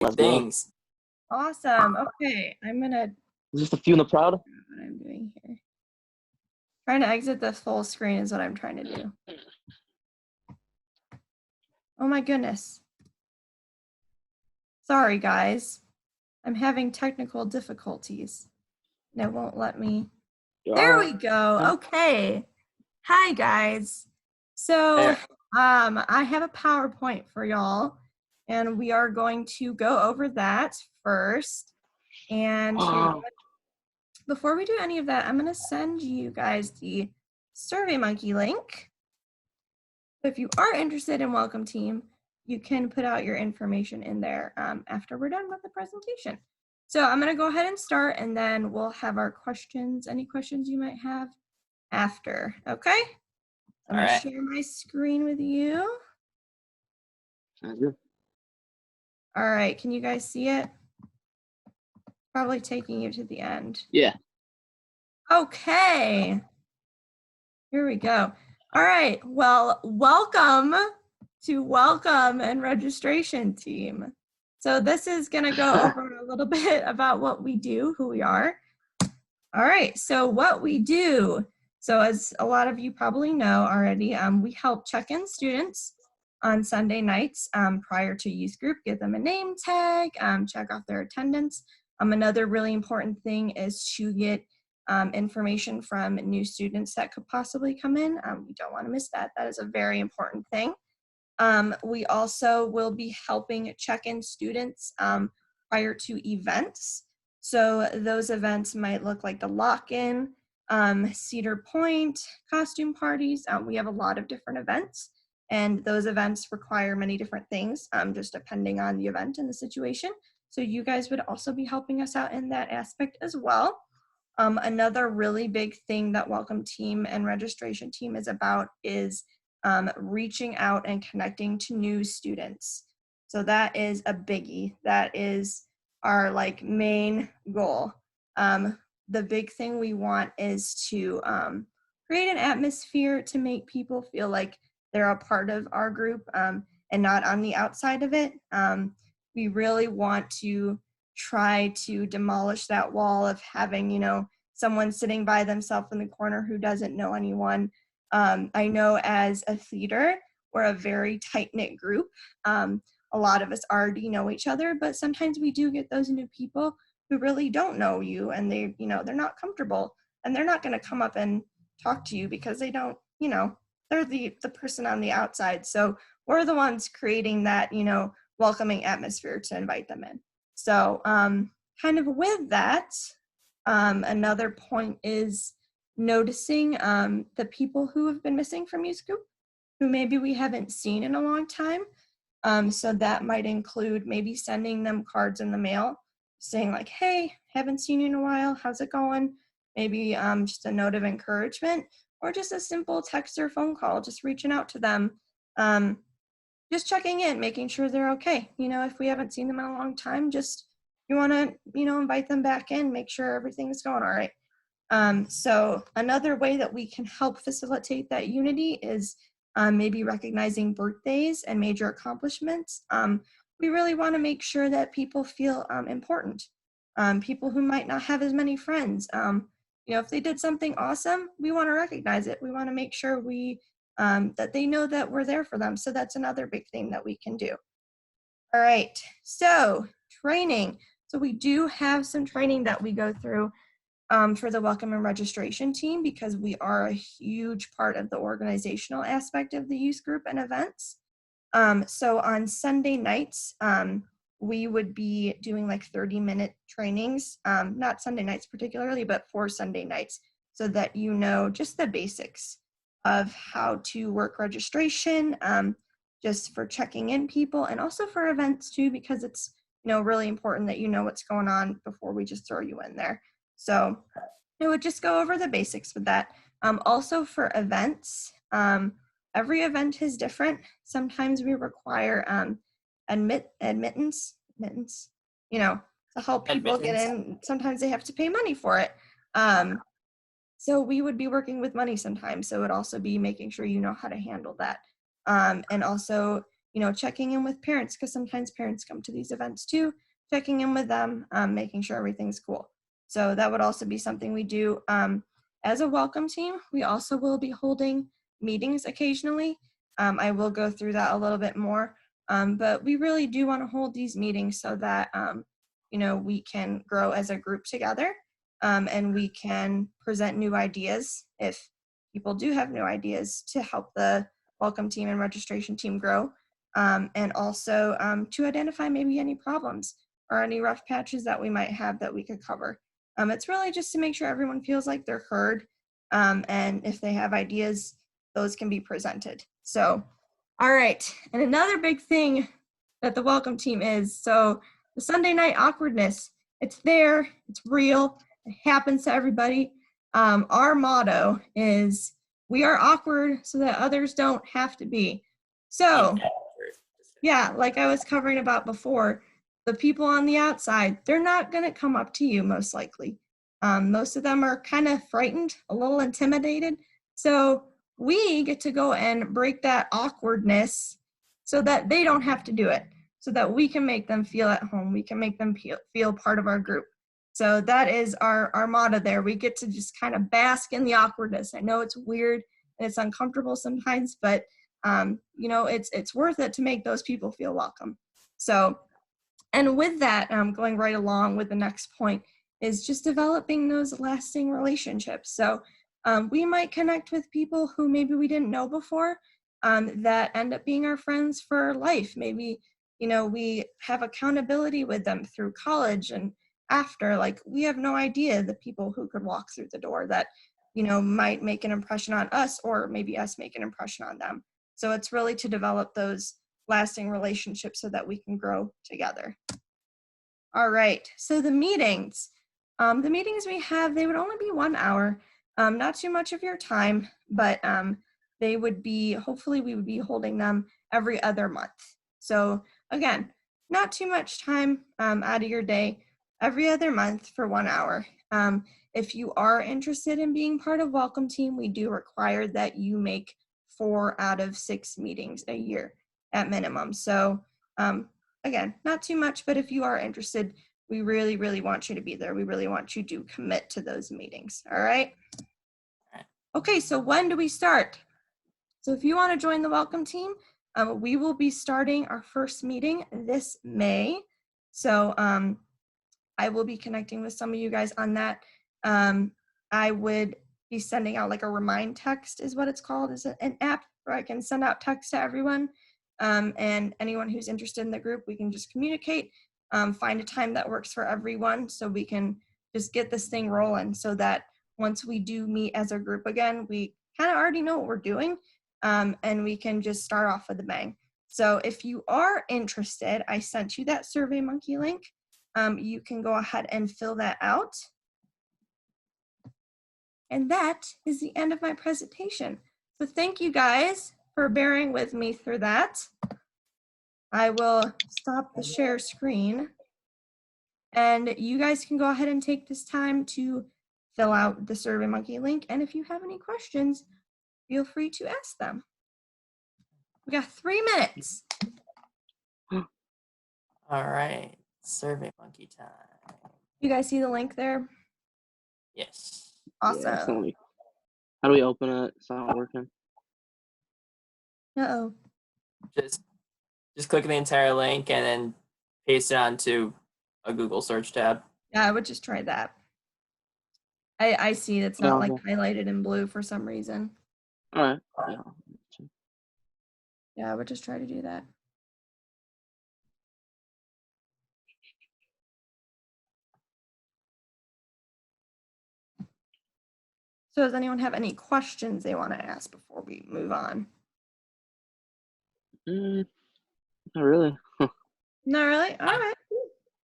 Let's go. things. Awesome. Okay, I'm gonna Is this the few and the proud? what I'm doing here. Trying to exit the full screen is what I'm trying to do. Oh my goodness. Sorry, guys. I'm having technical difficulties. And it won't let me. There we go. Okay. Hi, guys. So, There. I have a PowerPoint for y'all, and we are going to go over that first. And before we do any of that, I'm going to send you guys the SurveyMonkey link. If you are interested in Welcome Team, you can put out your information in there after we're done with the presentation. So I'm going to go ahead and start, and then we'll have our questions, any questions you might have after, okay? I'm going to share my screen with you. Sounds good. All right, can you guys see it? Probably taking you to the end. Yeah. Okay. Here we go. All right, well, welcome to Welcome and Registration Team. So this is gonna go over a little bit about what we do, who we are. All right, so what we do. So as a lot of you probably know already, we help check-in students on Sunday nights prior to youth group, give them a name tag, check off their attendance. Another really important thing is to get information from new students that could possibly come in. We don't want to miss that. That is a very important thing. We also will be helping check-in students prior to events. So those events might look like the lock-in, Cedar Point, costume parties. We have a lot of different events, and those events require many different things, just depending on the event and the situation. So you guys would also be helping us out in that aspect as well. Another really big thing that Welcome Team and Registration Team is about is reaching out and connecting to new students. So that is a biggie. That is our main goal. The big thing we want is to create an atmosphere to make people feel like they're a part of our group and not on the outside of it. We really want to try to demolish that wall of having, someone sitting by themselves in the corner who doesn't know anyone. I know as a theater, we're a very tight-knit group. A lot of us already know each other, but sometimes we do get those new people who really don't know you, and they're not comfortable, and they're not going to come up and talk to you because they don't, they're the person on the outside. So we're the ones creating that, welcoming atmosphere to invite them in. So kind of with that, another point is noticing the people who have been missing from youth group, who maybe we haven't seen in a long time. So that might include maybe sending them cards in the mail, saying like, hey, haven't seen you in a while, how's it going? Maybe just a note of encouragement, or just a simple text or phone call, just reaching out to them, just checking in, making sure they're okay. If we haven't seen them in a long time, just you want to, invite them back in, make sure everything's going all right. So another way that we can help facilitate that unity is maybe recognizing birthdays and major accomplishments. We really want to make sure that people feel important. People who might not have as many friends, if they did something awesome, we want to recognize it. We want to make sure that they know that we're there for them. So that's another big thing that we can do. All right, so training. So we do have some training that we go through for the Welcome and Registration Team, because we are a huge part of the organizational aspect of the youth group and events. So on Sunday nights, we would be doing 30-minute trainings, not Sunday nights particularly, but for Sunday nights, so that just the basics of how to work registration, just for checking in people, and also for events too, because it's really important that what's going on before we just throw you in there. So I would just go over the basics with that. Also for events, every event is different. Sometimes we require admittance, to help people get in. Sometimes they have to pay money for it. So we would be working with money sometimes. So it would also be making sure you know how to handle that. And also checking in with parents, because sometimes parents come to these events too, checking in with them, making sure everything's cool. So that would also be something we do. As a welcome team, we also will be holding meetings occasionally. I will go through that a little bit more, but we really do want to hold these meetings so that, we can grow as a group together, and we can present new ideas if people do have new ideas to help the welcome team and registration team grow, and also to identify maybe any problems or any rough patches that we might have that we could cover. It's really just to make sure everyone feels like they're heard, and if they have ideas, those can be presented. So, all right, and another big thing that the welcome team is, so the Sunday night awkwardness, it's there, it's real, it happens to everybody. Our motto is, we are awkward so that others don't have to be. So, yeah, like I was covering about before, the people on the outside, they're not going to come up to you most likely. Most of them are kind of frightened, a little intimidated. So we get to go and break that awkwardness so that they don't have to do it, so that we can make them feel at home. We can make them feel part of our group. So that is our motto there. We get to just kind of bask in the awkwardness. I know it's weird and it's uncomfortable sometimes, but it's worth it to make those people feel welcome. So, and with that, going right along with the next point is just developing those lasting relationships. So we might connect with people who maybe we didn't know before, that end up being our friends for life. Maybe, we have accountability with them through college and after. Like, we have no idea the people who could walk through the door that, might make an impression on us, or maybe us make an impression on them. So it's really to develop those lasting relationships so that we can grow together. All right, so the meetings we have, they would only be 1 hour, not too much of your time, but they would be, hopefully we would be holding them every other month. So again, not too much time out of your day, every other month for 1 hour. If you are interested in being part of Welcome Team, we do require that you make 4 out of 6 meetings a year at minimum. So again, not too much, but if you are interested, we really, really want you to be there. We really want you to commit to those meetings, all right? Okay, so when do we start? So if you want to join the Welcome Team, we will be starting our first meeting this May. So I will be connecting with some of you guys on that. I would be sending out like a remind text is what it's called. It's an app where I can send out text to everyone. And anyone who's interested in the group, we can just communicate, find a time that works for everyone so we can just get this thing rolling, so that once we do meet as a group again, we kind of already know what we're doing, and we can just start off with a bang. So if you are interested, I sent you that SurveyMonkey link. You can go ahead and fill that out. And that is the end of my presentation. So thank you guys for bearing with me through that. I will stop the share screen. And you guys can go ahead and take this time to fill out the SurveyMonkey link. And if you have any questions, feel free to ask them. We got 3 minutes. All right, SurveyMonkey time. You guys see the link there? Yes. Awesome. Yeah, how do we open it? It's not working. Uh-oh. Just click the entire link and then paste it onto a Google search tab. Yeah, I would just try that. I see it's not like Okay. highlighted in blue for some reason. All right. Yeah. Yeah, I would just try to do that. So does anyone have any questions they want to ask before we move on? Not really. Not really? All right.